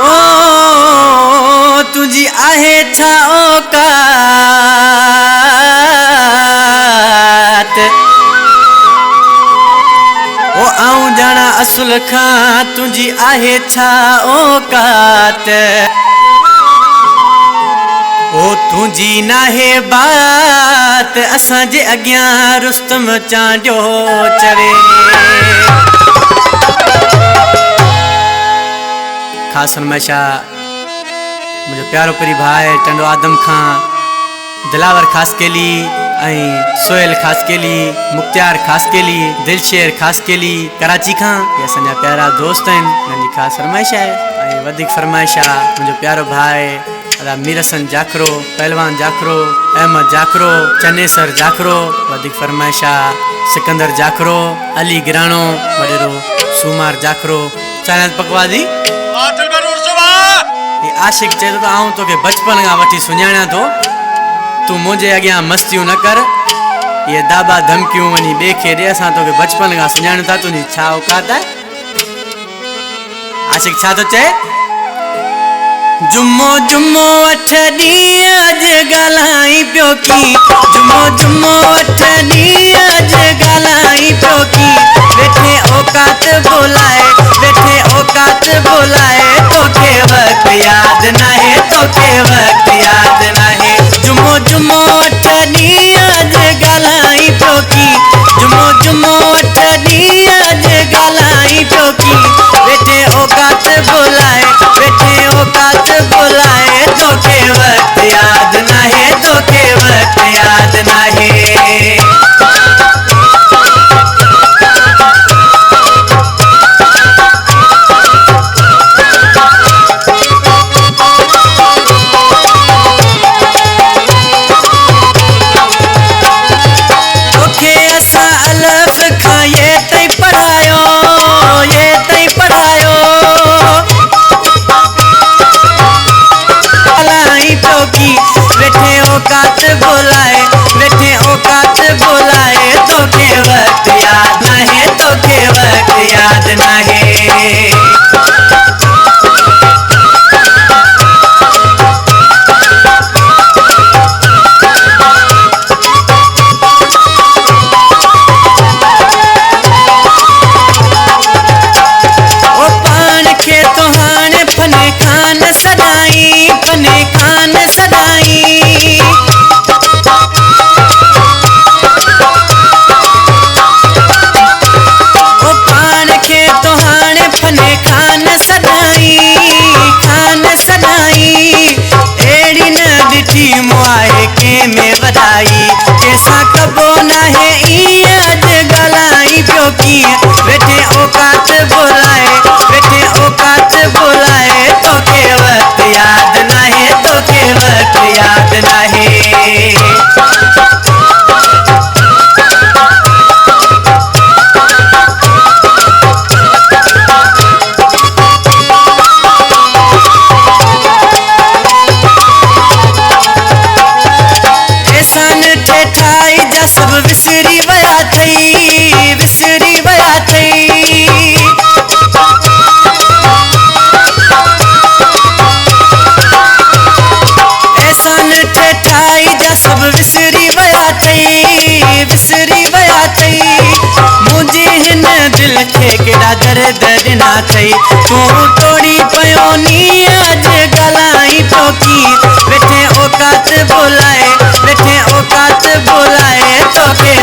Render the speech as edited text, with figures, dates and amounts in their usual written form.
ओ तुझी आहे छा औकात ओ आऊं जाना असुल खां तुझी आहे छा औकात ओ तुझी नाहे बात असां जे अॻियां रुस्तम चांडियो चवे ख़ास फरमाइशा मुझे प्यारो परी भाई टंडो आदम खां दिलावर खास केली सोहेल खास केली मुख्तियार खास केली दिलशेर खास केली कराची खां ये असांजा प्यारा दोस्त आहिनि इन्हनि जी ख़ासि फरमाइश आहे ऐं वधीक फरमाइश आहे मुंहिंजो प्यारो भाई अदा मीर हसन जाखरो पहलवान जाखरो अहमद जाखरो चनेसर जाखरो वधीक फरमाइश आहे सिकंदर जाखरो अली गिराणो वडेरो सूमार जाखरो चाइनात पकवादी आशिक चए तो आऊं तोखे बचपन खां वठी सुञाणा थो तू मुझे अॻियां मस्तियूं न कर ये दाबा धमकियूं वञी ॿिए खे ॾे असां तोखे बचपन खां सुञाणूं था तुंहिंजी छा औकात आहे आशिक छा थो चए जुम्मो जुम्मो 8 ॾींहं अॼु ॻाल्हाई पियो की जुम्मो जुम्मो 8 ॾींहं अॼु ॻाल्हाई पियो की वेठे औकात बोलाए तोखे वक़्तु यादि नाहे तोखे वक़्तु यादि नाहे जुम्मो जुम्मो 8 ॾींहं अॼु ॻाल्हाई पियो की जुम्मो जुम्मो 8 ॾींहं अॼु ॻाल्हाई पियो की वेठे औकात बोलाए तोखे वक़्तु यादि नाहे तोखे वक़्तु यादि नाहे वेठे औकात बोलाए तोखे वक़्तु यादि नाहे तोखे वक़्तु यादि नाहे ओ पाण खे तो हाणे फने खान सदाई में बधाई कैसा कबो नाहे ईअं अॼु ॻाल्हाई पियो की वेठे औकात बोलाए तोखे वक़्तु यादि नाहे तोखे वक़्तु यादि नाहे सब विसरी वया थई एहसान ठेठाई जा सब विसरी वया थई मुझे हिन दिल खे केड़ा दर्द ॾिना थई तूं तोड़ी पयो नी अॼु ॻाल्हाई पियो की वेठे औकात बोलाए तोखे